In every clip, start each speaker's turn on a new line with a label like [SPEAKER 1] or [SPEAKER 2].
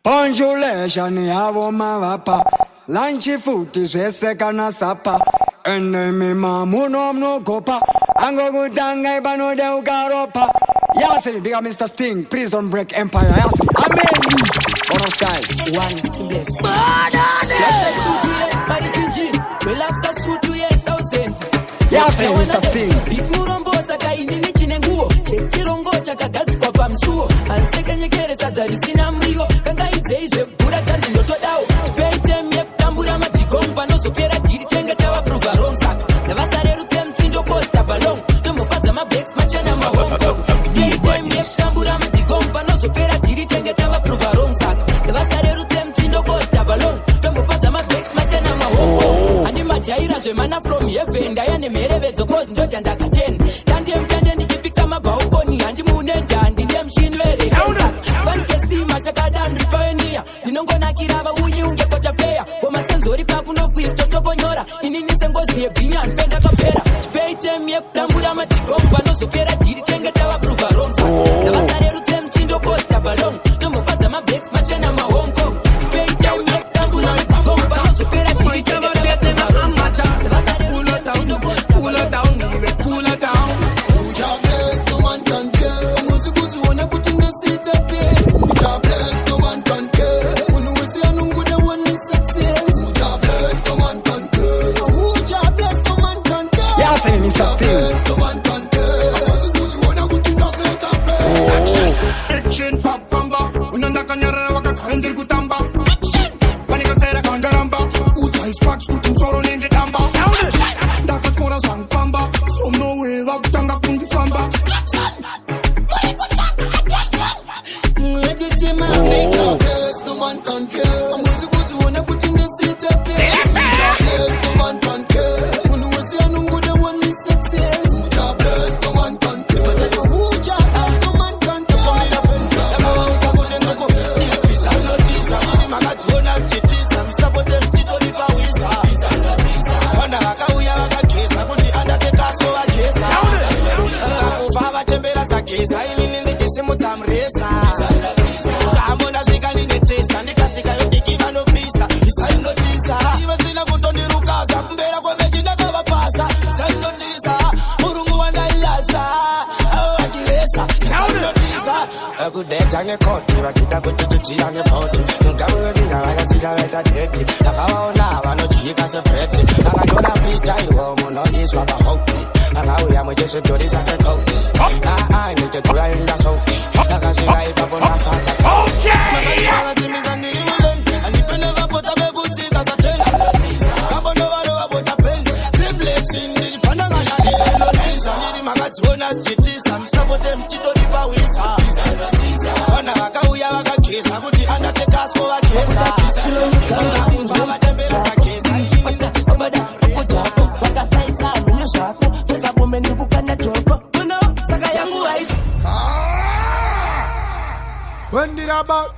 [SPEAKER 1] Conjulation yavo mavapa Lanchi futi zvesekana sapa Enemy mamuno mnogopa Ango kutanga ibano de ukaropa Yasini bigger Mr. Sting Prison Break Empire Yasini Amen One of guys One serious
[SPEAKER 2] Let's shoot you yet Marishinji Relax shoot you yet 1000
[SPEAKER 1] Yasini Mr. Sting
[SPEAKER 2] Big Murombo saka inini chinenguo Chirongo chakagadzikwa pamusuwo Anseke nyekere sadza risina muriwo Kanga idzei gura tandi ndotodao Paytem yekutambura madigomba Nozopera diri tenga tava prova wrong saka Navasarerutse mtindo posta balong Tombofadza mabeks machana mahongo Paytem yekutambura madigomba Nozopera diri tenga tava prova wrong saka Navasarerutse mtindo posta balong Tombofadza mabeks machana mahongo Andi majaira zvemana from heaven Daya nemerevedzo cause ndota ndakatena Tande mtande ndichifixa mabhaukoni Handi munenda handi ndiye mshinwere Vankesi mashakadandri pioneer Ninongonakira vauyi ungekota peya Komasenzori pakunokwista tokonyora Inini sengozi yebhinya nfenda kapera Paytem yekutambura madigomba Nozopera diri tengeta vaprova wrong saka Navasarerutse mtindo costa balong Tombofadza mabeks machena mahong Kong Paytem yekutambura madigomba Nozopera diri tengeta vaprova wrong saka Navasarerutse mtindo costa balong
[SPEAKER 3] Cool it down. Your bless, no man can care. Music wanna put in the seat of peace. Your bless, no man can care. When you see a good one is success. Your bless, no man can care. Your bless, no man can care.
[SPEAKER 1] Yasini Mr. Sting
[SPEAKER 3] No man can care. Music wanna put in the seat of peace. Action pop kamba. Unanda kanyara waka kandir kutamba. Action. Panika sera kandaramba. Uta is wax kutum soro nende damba. Dakat kora sang pamba. From nowhere wakutanga kundifamba. Yes, no man can care. Music wanna put in the seat of peace. Yes, no man can care. When you see a good one is success. Yes, no man can care. No man can care.
[SPEAKER 4] Kudetane koti vakida kutututia ngepoti Nungamwezina vakasita vetadeti Nakawaona vanojika sepreti Akatona freestyle womunoiswa pahopi Akauya mwechesedorisa sekoti Nitetura inda sauti Nakasika ipapo nafata
[SPEAKER 5] When did about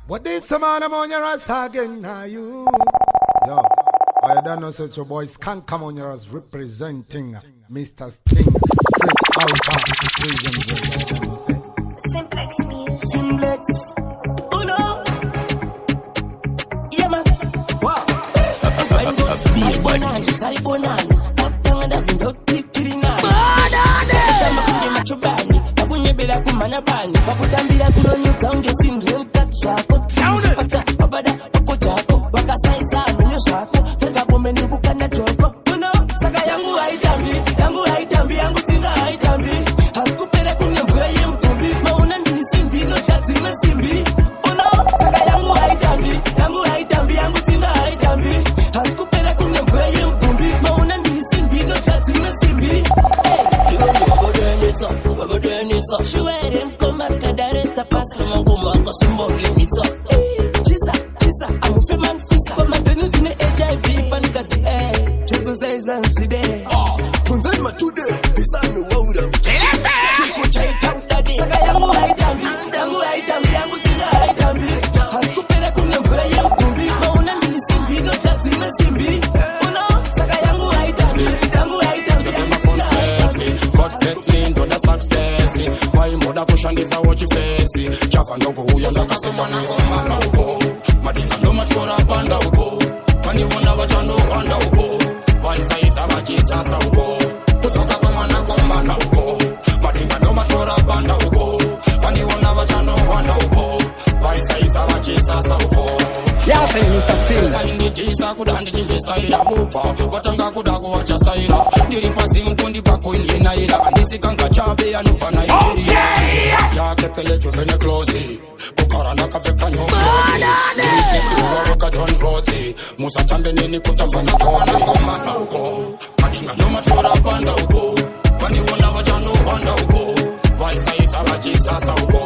[SPEAKER 5] what this man I'm on your ass again now you? Yo, I don't know such a boy can't come on your ass representing Mr. Sting straight out of prison.
[SPEAKER 6] Simplex music.
[SPEAKER 2] Simplex. Oh no. Yeah man. Wow. Salibonani. Tatanga vindo titirina. Tamakunde machobani. Bakunyebela kumana bani. Bakutambira kunonyuka ungesimle mkatswako. Pasta babada bakojako. Bakasaisa menyo shako. Freka bombe ndukukanda joko. Uno. Saka yangu haitambi. Yangu tinga haitambi. Haskupere kunye mvura yemtumbi. Mauna ndini simbi. No tatima simbi. Uno. Saka yangu haitambi. Yangu tinga haitambi. Haskupere kunye mvura yemtumbi. Mauna ndini simbi. No tatima simbi. Hey. We're doing it up. She wearing come up to the rest of us. I'm going to symbol in it up. Chisa, I'm a man fist. But my tenants in the HIV, panic at the air. Chico says I'm today. Punzai ma today. Pisa no water. Chico chai tau daddy. Saka yangu haitambi. Yangu tinga haitambi. Haskupera kunya mvura yemkumbi. Mauna ndini simbi. No tatima simbi. Uno, saka yangu haitambi.
[SPEAKER 4] God bless me into the success. Why mother push on this I watch your face. Java no go you like a
[SPEAKER 3] nditisa kuda ndichindistaira bupa vatanga kuda kuvacha staira ndiri pasi mukundi kwako ininaira andisikanga chabe anofana iria yakepele juvene closi kukara ndakapfeka nyoklozi ndirisisiuvaroka john rodzi musatambe nini kutambana konakomana uko madinga nomatora panda uko vandiona vachanopanda uko vaisaisa vachisasa uko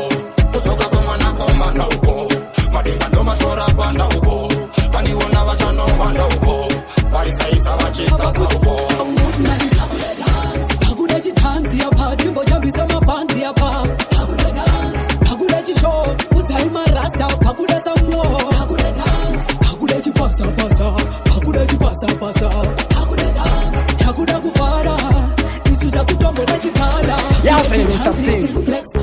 [SPEAKER 3] kutoka komana uko madinga nomatora panda uko vandiona vachanopanda uko vaisaisa vachisasa uko
[SPEAKER 6] Hakuna chitanzi hapa, timbo jambisa mafanzi hapa. Hakuna dance, hakuna chisho, utai marasta, hakuna samuo. Hakuna dance, hakuna chipasa pasa, hakuna chipasa pasa. Hakuna dance, hakuna kufara, isu chakutombo na chikala.
[SPEAKER 1] Yeah, say Mr. Sting.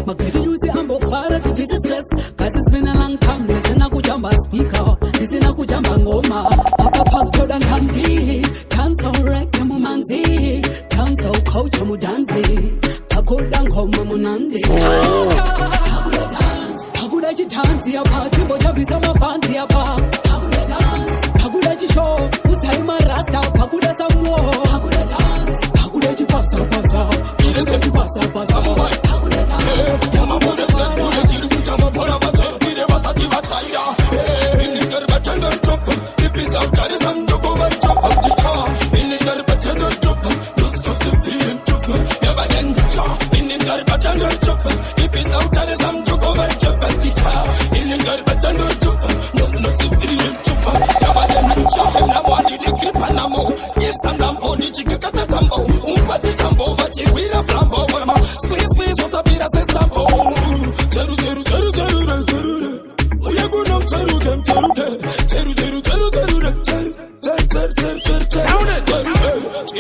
[SPEAKER 6] Magadi yuzi ambo fara to visit stress, cause it's been a long time. Listen na kujamba speaker, listen na kujamba ngoma. Papa pop Jordan Handy, dance on reggae mumanzi. Dance on coach mudanzi, pakoda ngoma munandi. Hakuna dance, hakuna chitanzi hapa, timbo jambisa mafanzi hapa. Hakuna dance, hakuna chisho, utai marasta, hakuna samuo. Hakuna dance, hakuna chipasa pasa, hakuna chipasa pasa. Hakuna dance,
[SPEAKER 3] Jama bode flat bode jiru jama bora vacher pire vasati vachaira in kar batanga chop ipis out kare sam jogo var chop chika in kar batanga chop looks to the free and chop ya baden cha in kar batanga chop ipis out kare sam jogo var chop chika in kar batanga chop looks to the free and chop ya baden cha na wani de grip na mo yes and am poni chika kata tambo pati tambo vachi wira flambo mama squeeze ota pira se stampo cheru cheru cheru cheru cheru oya gunam cheru cheru cheru cheru cheru cheru cheru cheru cheru cheru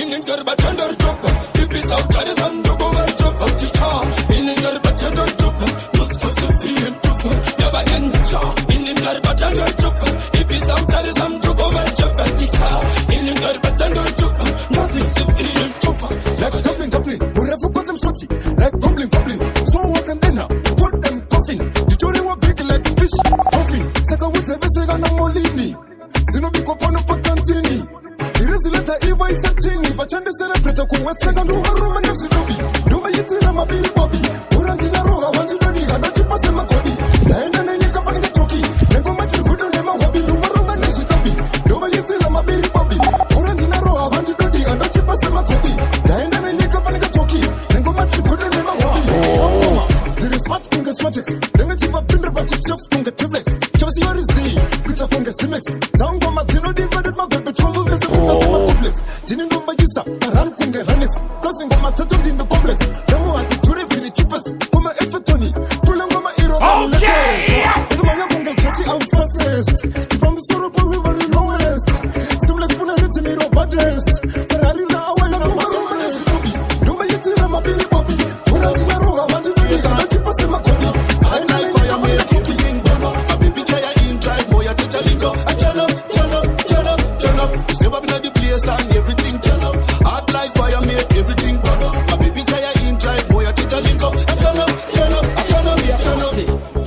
[SPEAKER 3] inin kar batandar chop ipis out kare sam jogo var chop chika inin kar batandar chop looks to the free and chop ya baden cha inin kar batandar chop ipis out kare sam jogo var chop chika inin kar batandar chop nothing to free and chop
[SPEAKER 7] like Dublin, wherever got them shorty, like goblin. So what and dinner, put them coffin. The jury were big like fish, coffin. Saka with a vessel and a molini. Zino biko pono potantini. The resilita Eva is a tini, but Chanda celebrate a cool second over Roman and Shinobi. Do my yitin and my baby Bobby. Urantina Roga, want to do it, and not to pass them a copy. Then and you come and get talkie. Then go much good on them, a hobby, no Roman and Shinobi. Do my yitin and my baby Bobby. Urantina Roga, want to do it, and not to pass them a copy. Then Denga chiva pindra bachi chef kunga tiflex. Chava si yori zi, kucha kunga simex. Zaunga matino divided ma bebe trouble mese kuta sama complex. Dini ngomba yisa, karan kunga ranix. Kasi ngoma tato dino complex. Jamu hati ture viri cheapest. Kuma efetoni, pula ngoma iro kani latest. Ego manga kunga chachi I'm fastest. From the Soropo river in lowest. Simlex puna hiti miro baddest. Ferrari na awa na kuma rumene shinobi. Numa yiti na mabiri bobi. Puna tina roga wanti do yisa na chipa sema kobi.
[SPEAKER 3] And everything turn up. Hard like fire, make everything burn up. My baby Jaya in drive, boy, I teach a link up. I turn up.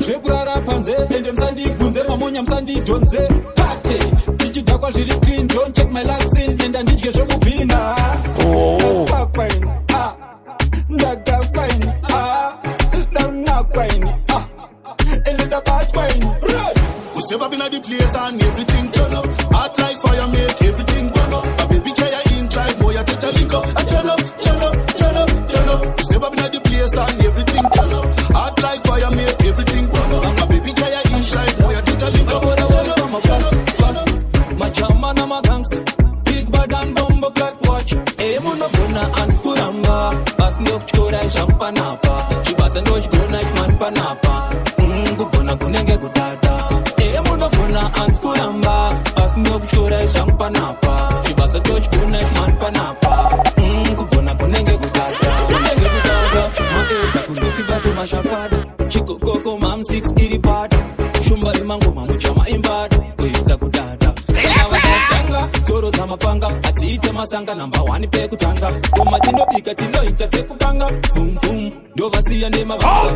[SPEAKER 6] Shekurara panze, ende msandi kunze, mamonya msandi donze. Pate, digitakwa jiri clean, don't check my last scene, enda ndijge shomu bina. That's papain, ndaga pain, damna pain, ende da bad pain.
[SPEAKER 3] We step up in the place and everything turn up. Hard like fire, make everything burn up. My baby Jaya in drive, boy, I teach a link up. I turn up. We step up in the place and everything turn up. Hard like fire, make everything burn up. My baby Jaya in drive, boy, I teach a link up.
[SPEAKER 6] My German, I'm a gangster. Big bad and bumbo clock watch. Muno guna and skuramba. Bas mi okchora champanapa. Chibasa ndosh guna man panapa. Guna gunenge gudada. Muno guna and skuramba. Bas mi okchora champanapa. Chibasa ndosh guna man panapa. Guna gunenge gudada. Gunenge gudada. Maeta kundosi basi mashakada. Chico Coco Mam 6 iripata. Shumba imango mamuchama imbada. Kuita kudada. Toro tamapanga atiite masanga number 1 pe kutanga koma tinobika tinoita tekupanga boom boom ndovasiya nemavanga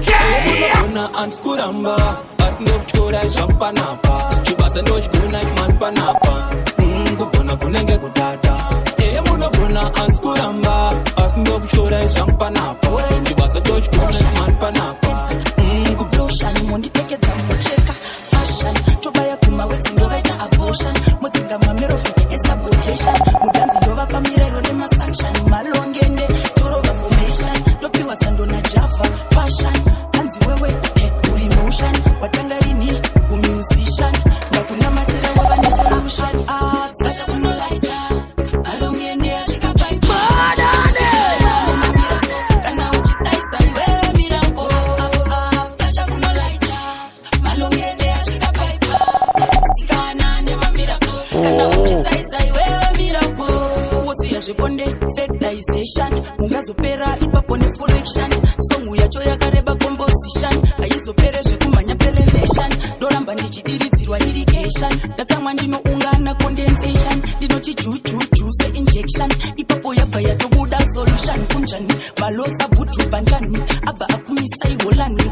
[SPEAKER 6] una anskuramba asindokcho kuchora champanapa chibasa ndochigona chimanpanapa kugona kunenge kutata munogona anskuramba asi ndokuchora champanapa chibasa ndochigona chimanpanapa
[SPEAKER 2] kubloshani mondipfekedza mucheka fashion tobaya kumawedzi ndovaita abortion mudzinga mamero esabotation mudanzi ndovapa mirero nemasanction malongende torova formation ndopiwa tsando najava passion hanzi wewe uri motion watanga rini umusician ndakunamatira wava nesolution sasha kunolaita malongende asvika paipa kana uchisaisa iwewe mirako sasha kunolaita malongende asvika paipa sikana nemamirako kana uchisaisa iwewe mirako wosiya zveponde fedization mungazopera ipapo nefriction songu yacho yakareba composition haizopere zvekumhanya pelenation ndoramba ndichidiridzirwa irrigation ndatsamwa ndinoungana condensation ndinoti jujuju seinjection ipapo yabva yatobuda solution kunjani malosa butu banjani abva akumisa iholani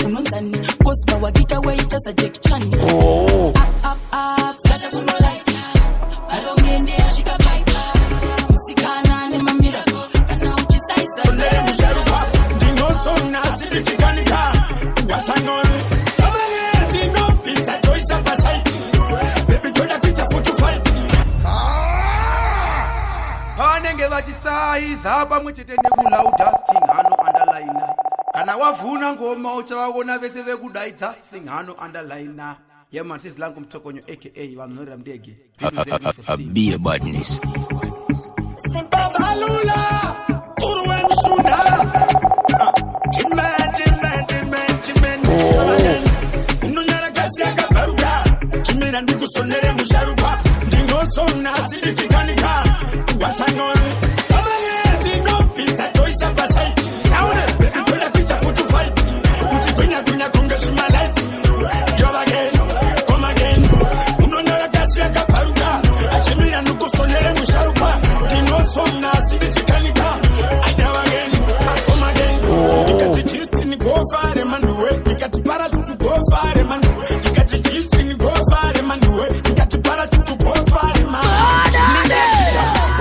[SPEAKER 2] unonzani kosba wakika waita sajekchani sacha kunolaita malongende asvika paipa musikana nemamirako kana uchisaisa
[SPEAKER 3] ndinosona sinditikanika watanoni ndinobvisa toisa pasaiti bebi toda kuita futu fight
[SPEAKER 8] vanenge vachisaiza pamwe chete nekulaudasting hano underliner kana wavhuna ngoma uchavaona vese vekudaidza singhano underliner yeman sisi langu mtokonyo aka vanhorera mndege
[SPEAKER 4] be a badness
[SPEAKER 3] Babalula urwemshuna chimen unonyara kasi yakabaruka chimera ndikusonere musharuka ndinosona sinditikanika watanoni ndinobvisa toisa pasaiti toda kuita futu fight uchigwinya kunge zvimalaiti jovageni komageni unonyara kasi yakabaruka achimira ndikusonere musharuka ndinosona sinditikanika ajavageni akomageni ndikati chistini gofare manduwe ndikati parasutu gofare manduwe ndikati chistini gofare manduwe ndikati parasutu gofare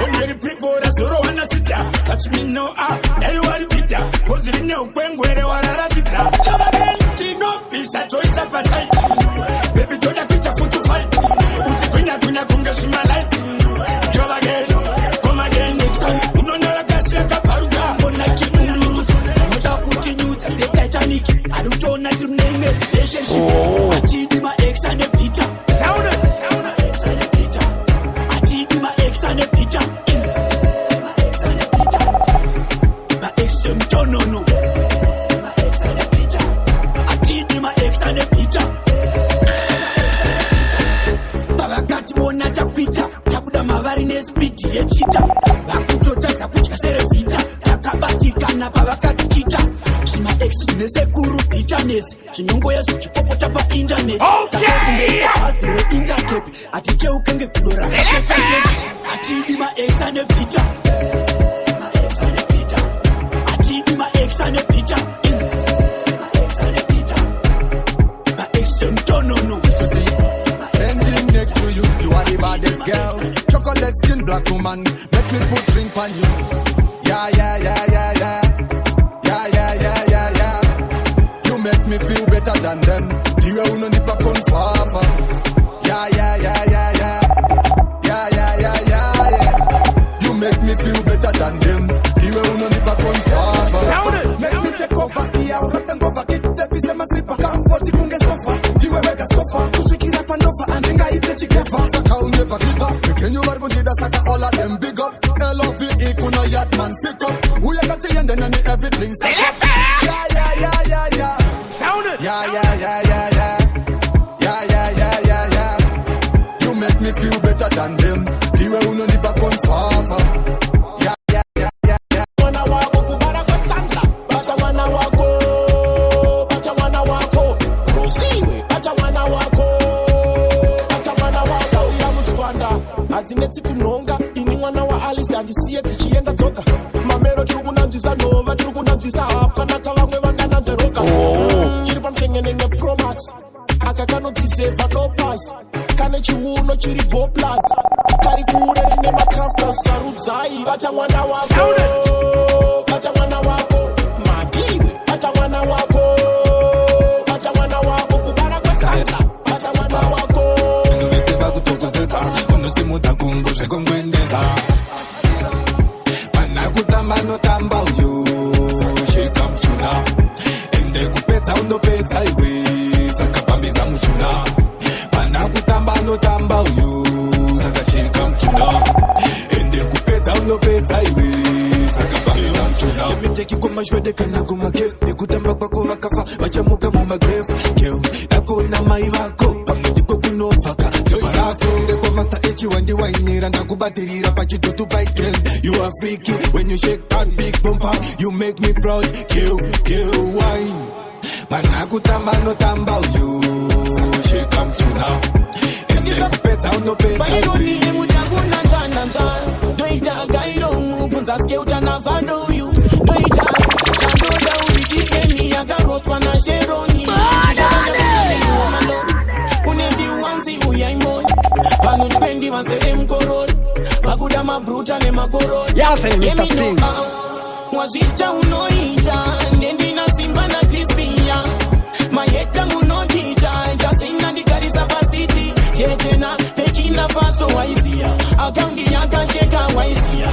[SPEAKER 3] onderipigora zorowana sida achimino daiwaripida kozirine ukwengwere wararatidza javageni ndinobvisa toisa pasaiti bebi toda kuita futu fight uchigwinya kunge zvimalaiti jovageni komageni unonyora kasi yakaparuka ona chimururu moda kutinyudza setitanic adutona tiri muneimwe relationship atidi maex ane peter atidi maex ane peter maex emtonono atidi maex ane peter pavakationa takwita tabuda mavari nespidi yechita vakutotadza kudya serevhita takabatikana pavakatichita zvimaex zvinesekuru bitanesi zvinongoya zvichipopota paindaneti takakumbese bhazi reintercape aticheukenge kudora kakekekepi atidi maex ane pita atidi maex ane pita maex emtonono
[SPEAKER 1] Bending next to you, you are the baddest girl. Chocolate skin, black woman, make me put drink on you. Yeah. You make me feel better than them. The way you know nipa confafa. Yeah. You make me feel better than them. The way you know nipa confafa. Make me take over the aura and go back it. Pise masipa comfort kunge sofa. The way weka sofa. Kushikira panova and inga ite chikefa. Saka will never give up. Can you ever go to the saka all of them big up? LOVE kuna yat man pick up. Who you got to end and everything set up. Yeah. Sound it. Yeah. You make me feel better than them. The way you know the back on fafa. Yeah.
[SPEAKER 6] Wana wako kubara kwa sanda, bata wana wako, Rosiwe, bata wana wako, Sauya Mutswanda, adzinetsi kunonga, ini mwana wa Alice andisiye dzichienda toka, mamero tirikunanzvisa nova, tirikunanzvisa hapwa, nata vamwe vangananzveroka, iri pamhlengenenge Pro Max,
[SPEAKER 9] kaka kanotiseva kopas kane chiuno chiri boplas kari kure rine macrafters sarudzai bata mwana wako bata mwana wako madiwe bata mwana wako bata mwana wako kubara kwesanga bata mwana wako
[SPEAKER 10] ndoveseva kutokozesa unosimudza kungo zvekongwendeza pana kutamba notamba uyo sheka mushuna ende kupedza undopedza iwe saka pambisa mushuna pana kutamba notamba uyo saka sheka mushuna ende kupedza undopedza iwe saka pambisa mushuna emiteki kumashwede kana kumakefu nekutamba kwako vakafa vachamuka mumagrave keo nakona mai vako pamwe ndiko kunobvaka zoirasoire kwamaster echi wandiwainira ndakubatirira pachidutu baikel you are freaky when you shake that big bumper you make me proud keo wine mana kutamba notamba uyo sheka msuna ende kupedza unopedza
[SPEAKER 9] bayironiye mutakuna njananjan doita gairongu kunzaske utanavando uyu doita chandoda urichikeni yakaroswa na sheroni uneviwanzi uyaimoni vanhu 20 vanzere mkoroni vakuda mabruta nemakoroni wazvita unoita ndendina simba na krispia mayeta munodita jasina ndigarisa pasiti tetena pekina faso waisia akangi yakasheka waisia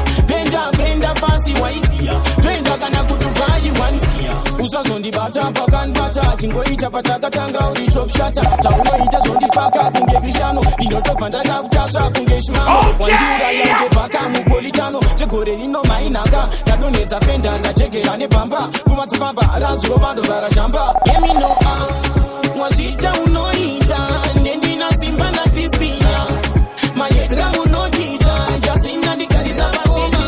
[SPEAKER 9] brenda fasi waisia twenda kana kutuvayi wansia usazondibata pakanbata chingoita patakatanga urichopshata taunoita zondisaka kunge vishano inotobva ndakakutasva kunge shimano wandiura yange bhaka mupolitano chegore rino mainhaka ndadonhedza fenda ndachekera nepamba kumatsifamba ranzuro vandozara shamba emino wazvita unoita ndendina simba na krispia mayedra unodita jasina ndigarisa pasiti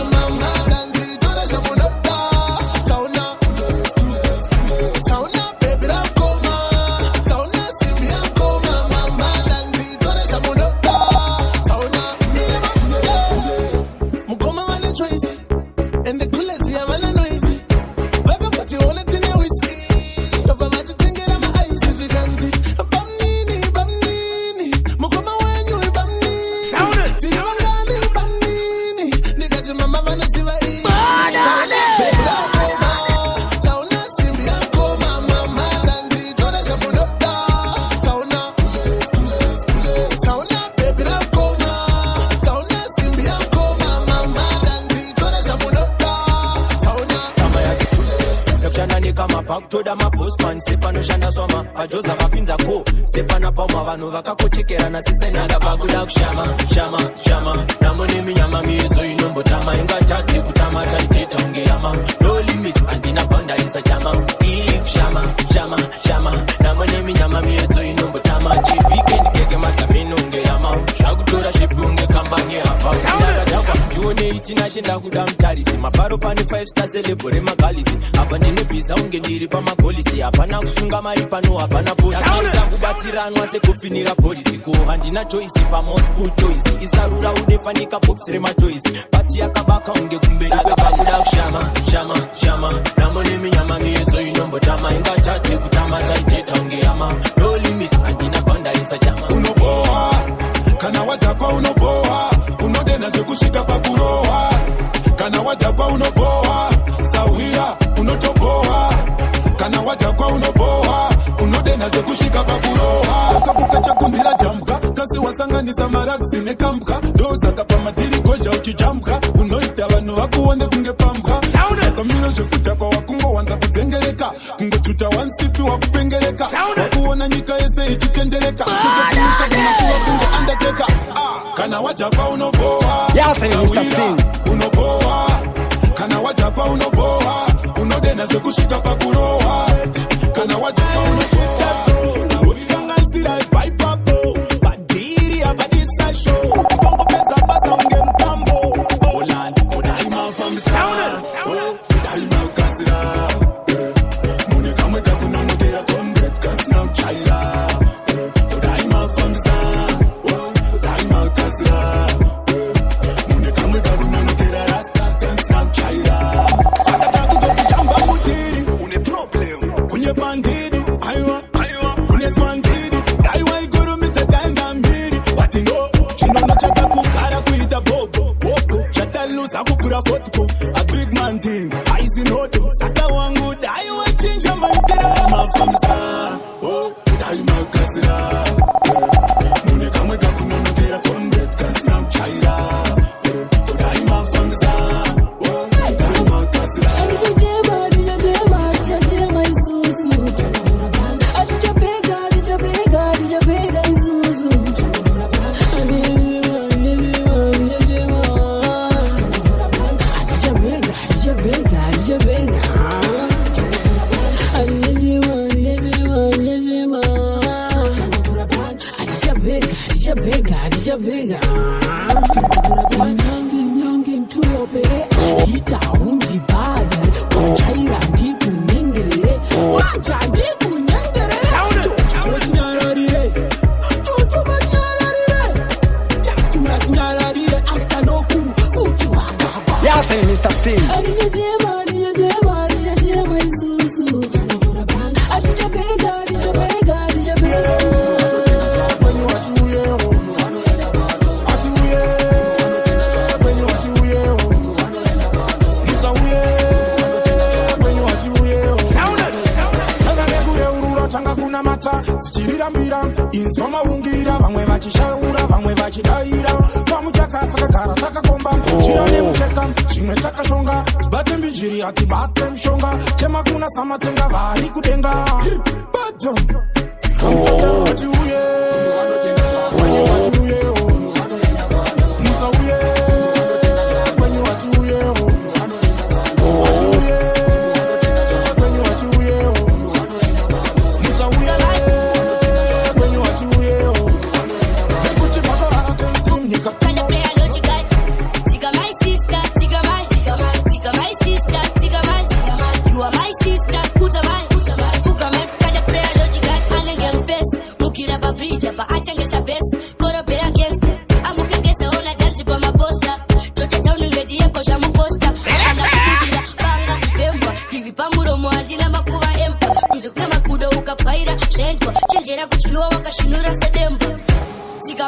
[SPEAKER 9] toda mapostman sepanoshanda swama ajoza vapinza ko sepana pauma vanhu vakakochekerana sisenaka pakuda kushama namone minyama miedzo inombotama ingatadzi kutama taiteta ungeyama no limits andina boundaries achama kushama namone minyama miedzo inombotama chivikendi keke matamino ungeyama zvakutora shibunge kambani apa ndione itina shenda kuda mutarisi mafaro pane 5 star celebore magalisi apa ndine bhiza unge ndiri pamagolisi hapana kusunga mari pano hapana bosi aita kubatiranwa sekufinira polisi ko handina choice pamodku choice isarura unefanika box remachoice pati yakabaka unge kumberaka pakuda kushama namone minyama miedzo inombotama ingatadzi kutama taiteta ungeyama no limits handina boundaries achama
[SPEAKER 10] unoboha kana wadhakwa unoboha unodena zvekusvika pakurohwa kana wadhakwa unoboha sawira unotoboha kana wadhakwa unoboha unodena zvekusvika pakurohwa kakukachakumbira jambwa kasi wasanganisa maraksi nekambwa ndozaka pamatiri gozha uchijambwa unoita vanhu vakuone kunge pambwa saka mino zvekudhakwa wakungowanza kudzengereka kungotuta wansipi wakupengereka wakuona nyika yese ichitendereka totokuitsakanakuva kunge andateka kana wadhakwa unoboha sawira unoboha kana wadhakwa unoboha unodena zvekusvika pakurohwa kana wadhakwa unoboha sauchikanganisira ipaipapo badhiri abadisa sho kutongopedza basa unge mutambo olandi odaimafambisana odaimakasira mune kamwe kakunonokera konget kasina kuchaira odaimafambisana odaimakasira mune kamwe kakunonokera rasta kasina kuchaira saka takuzokujamba mutiri une problem kunye pandiri aiwa
[SPEAKER 9] sakupura fotko a big man thing aizi noto saka wangu dai wachinja maitira mafamsa oh dai makasira mune kamwe kakunonokera konde kasina mchaira dai mafamsa oh dai makasira
[SPEAKER 1] Mr. Sting.
[SPEAKER 9] Inzwa maungira vamwe vachishaura vamwe vachidaira pamuchakatakagara takakomba chira nemucheka chimwe takashonga tibate mbijiri hatibate mushonga chemakuna samatenga vari kudenga bato ati uye musauye kwenyu wati uye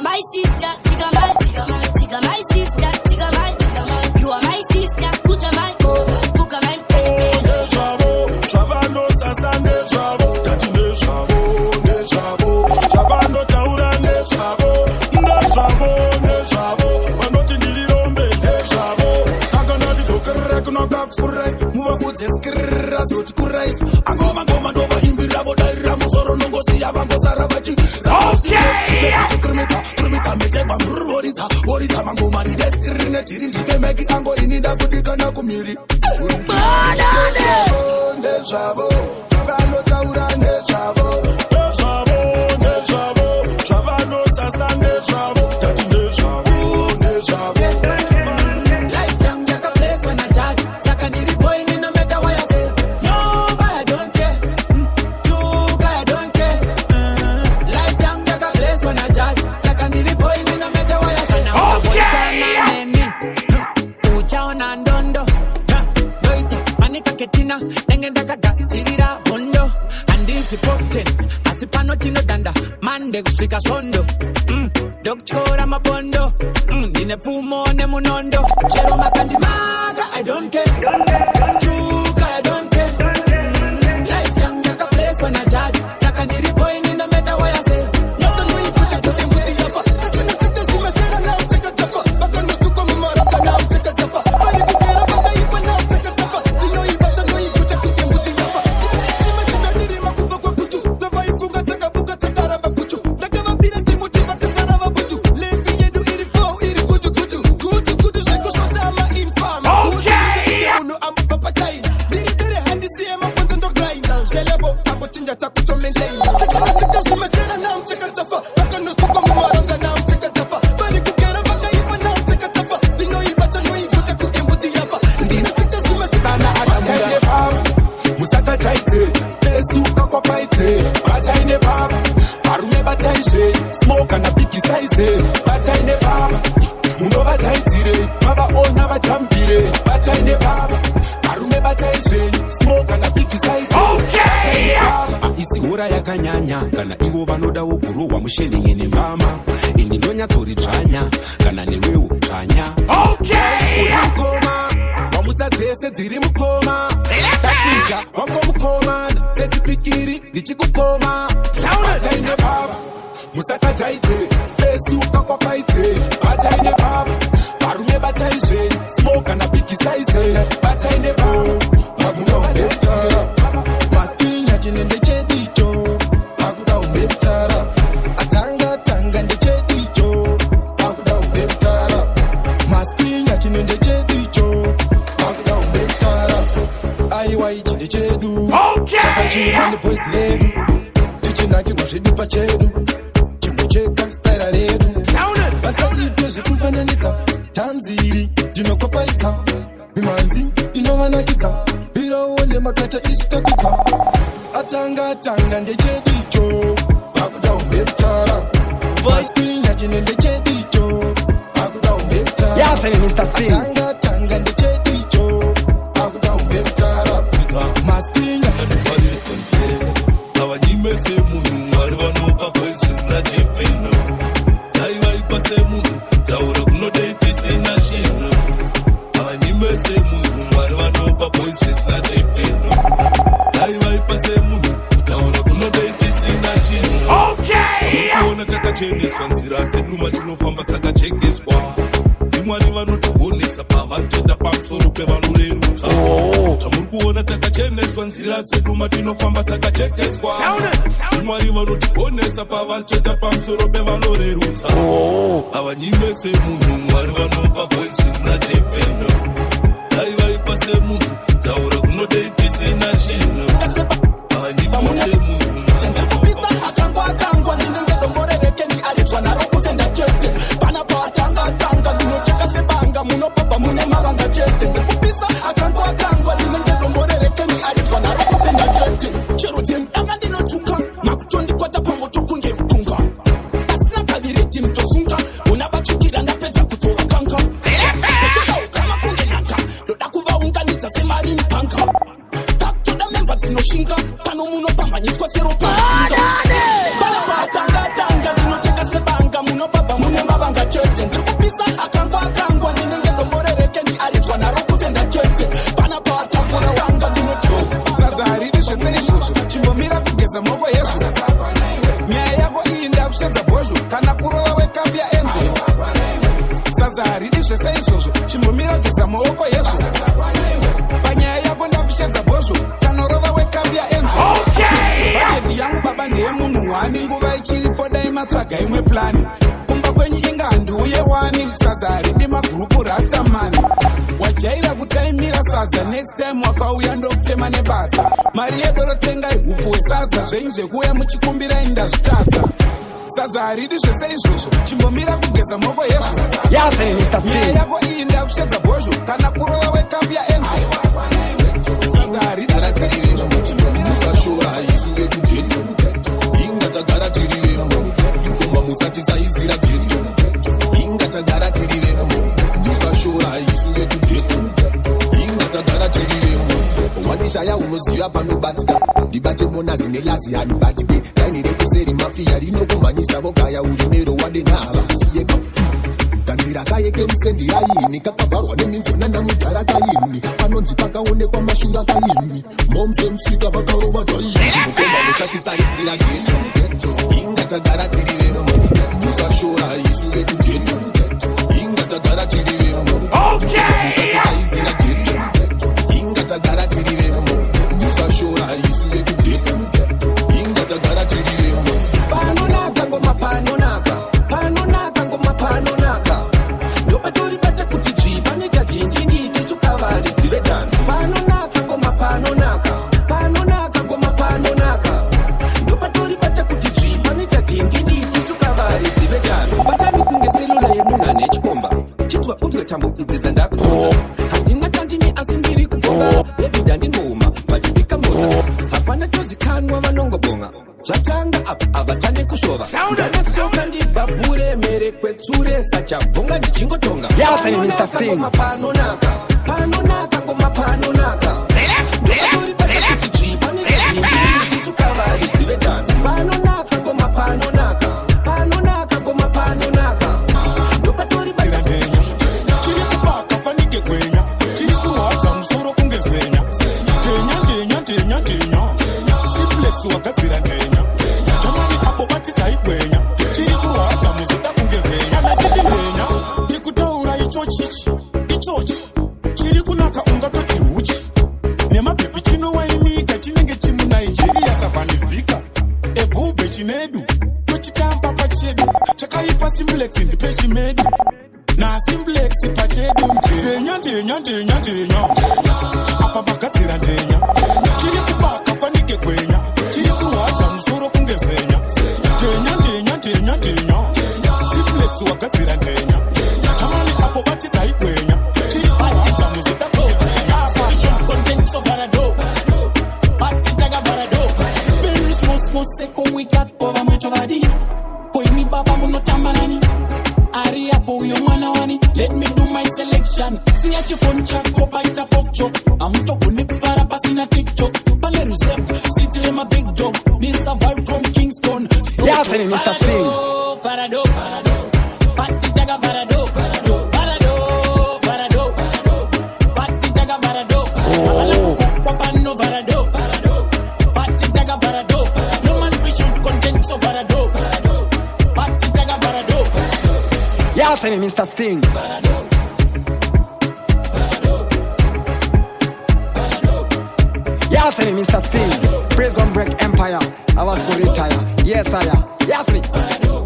[SPEAKER 11] my sister, tika my sister, tika my, you are my sister, kuta my, kuka my,
[SPEAKER 9] Chavo, chavando sasane chavo, tatine chavo, ne chavo, chavando taura ne chavo, ne chavo, wanoti nilirombe ne chavo, sakana ditokere kunoka kufure, muva kudze skirra zoti kurais, angoma ndova imbira bodaira musoro nongosi yavango saravachi, Orita mango mari desirine tiri ndibe meki ango inida kudikana kumiri Ndeshavo, chavano taura ndeshavo Ndeshavo, chavano sasa ndeshavo Tati ndeshavo
[SPEAKER 6] Life young, like a place when I judge Saka niri boy, ni no matter what I say No, but I don't care You guy, I don't care Life young, like a place when I judge Saka niri boy, ni no matter what I say Uchaona ndondo Doita, manika ketina Nengenda gaga, tirira hondo Andisi poten, asipano tino danda Mande kushika sondo Dokchora mabondo Nine fumo ne munondo Chero makandi maga, I don't care Chuka, I don't care Life young, like a place when I judge Saka niri boy, ni no matter what I say
[SPEAKER 9] Smoke and a picky size, but I never. Muno bataitire, baba ona bachampire, but I never. Arume bataishe, smoke and a picky size. Okay. Isi
[SPEAKER 12] mvura yakanyanya kana ivo vanodawo kurohwa mushenenge nembama ini ndonyatsori dzvanya kana newewo dzvanya mukoma wamutsa dzese dziri mukoma takuita wango mukoma dzechipikiri ndichikukoma bataine baba musakajaidze besuka kwapaidze bataine baba varume bataizve smoke kana pikisaize bataine baba hakuna ubetara maskinya chinende chedicho hakuda ubetara atanga tanga ndechedicho hakuda ubetara maskinya chinende chedicho hakuda ubetara aiwa ichi ndechedu chakachima ndepwezi ledu tichinaki kuzvidupa chedu chimucheka staira ledu vasaitwe zvekufananidza tanziri ndinokopaidza mimanzi inovanakidza biroone makata isu takudza atanga ndechedicho pakuda umbetara vaskinya chine ndechedicho pakuda umbetara atanga ndechedicho pakuda umbetara maskinya
[SPEAKER 13] avanyimese munhu mwari vanopa poisi zvisina chipino daivaipase munhu taura kunodeitisina chino avanyimese munhu mwari vanopa poisi zvisina chipino daivaipase munhu taura kunodeitisina chino kuona takacheneswa nzira dzedu matinofamba dzakachekeswa ndimwari vanotigonesa pavatoda pamusoro pevanorerutsa zvamuri kuona takacheneswa nzira dzedu matinofamba dzakachekeswa ndimwari vanotigonesa pavatoda pamusoro pevanorerutsa avanyimese munhu mwari vanopa voisi zvisina chipendo daivaipase munhu taura kunodeitisina chino avanyimese munhu
[SPEAKER 7] akangwa ndinengedomborerekeni aridzwa naro kufenda chete pana paatanga ndinocheka sebanga munopapa mune mavanga chete ndikupisa akangwa ndinengedomborerekeni aridzwa naro kufenda chete chero dzemdanga ndinotuka makutondikwata pamoto kunge mpunga asina kaviriti mtosunga una vachukira ndapedza kutoukanga tochekaukama kunge nanga ndoda kuvaunganidza semari mupanga pakutoda memba dzinoshinga pano munopamhanyiswa seropa pana paatanga ndinocheka sebanga munopabva mune mavanga chete ndirikupisa akangwa ndinengedomborerekeni aridzwa naro kufenda chete pana paatanga ndinocheka
[SPEAKER 14] sadza haridi zvese izvozvo chimbomira kugeza maoko yezvo nyaya yako iyi ndakushedza bhozvo kana kurova wekambi yaenzo sadza haridi zvese izvozvo chimbomira kugeza maoko yezvo panyaya yako ndakushedza bhozvo kana rova wekambi yaenzo bhajeti yangu baba ndeye munhu wani nguva ichiripo dai matsvaga imwe plani kumba kwenyu inga handiuye wani sadza haridi magurupu rastamani wajaira kutaimira sadza next time wakauya ndokutema nebadza mari yedu rotengai upfu hwesadza zvenyu zvekuuya muchikumbira indazvitadza sadza haridi zvese izvozvo chimbomira kugeza maoko yezvo nyaya yako iyi ndakushedza bhozvo kana kurova wekambi yaenzo sadza haridi zvese izvozvo
[SPEAKER 10] musashora isunge kugeto ingatagara tiri vemo tukoma musatisaizira geto ingatagara tiri vemo musashora isunge kugeto ingatagara tiri vemo wandishaya unoziva panobatika ndibate monazi nelazi hanibatike raini rekuseri mafia rinokumhanyisa vogaya uri mero wadenhava asiyeka kanzira kayeke musendi yaini kakavharwa neminzona namudhara kaini panonzi pakaonekwa mashura kaini momse msika vakarova kaini mukoma musatisaizira geto ingatagara tiri vemo musashora isunge kugeto ingatagara tiri vemo musatisaizira geto ingatagara tiri vemo musashora isunge kugeto ingatagara tiri vemo
[SPEAKER 14] panonaka ngoma panonaka ndopatori bata kuti dzvipanoita dzinjini tisukavari dzive dhanzi panonaka ngoma panonaka ndopatori bata kuti dzvipanoita dzinjini tisukavari dzive dhanzi batani kunge selula yemunhu ane chikomba chinzwa unzwe tambo idzi dzandakutonza handina kandini asi ndiri kubonga david handingoma vachibika mota hapana tozikanwa vanongobonga zvatanga apa avatane kushova ndanakusoka ndibhabhure mere kwetsure sachabvonga ndichingotonga panonaka ngoma panonaka ndopatori bata kuti dzvipanoita dzinjini tisukavari dzive dhanzi wakaipa simplex ndipeshi medu na simplex pachedu ndenya apa magadzira ndenya chiri kubaka fanike kwenya chiri kurwadza musoro kungezenya ndenya simplex wagadzira ndenya tamani apo batidza ikwenya chiri batidza muzoda kungezenya
[SPEAKER 9] content so parado batitaga parado very small seko we got over much body boy mi baba muno tambanani ari apo yo mwana wani let me do my selection see a phone chat go bite a pop chop I'm talking it para pasina TikTok pale recept city my big dog this a vibe from Kingston so
[SPEAKER 1] yes Mr. Sting
[SPEAKER 9] parado batitaga parado batitaga parado no parado batitaga parado no man vision content so parado batitaga parado
[SPEAKER 1] yes Mr. Sting yes Mr. Sting Prison Break Empire I was going to retire yes I am yes me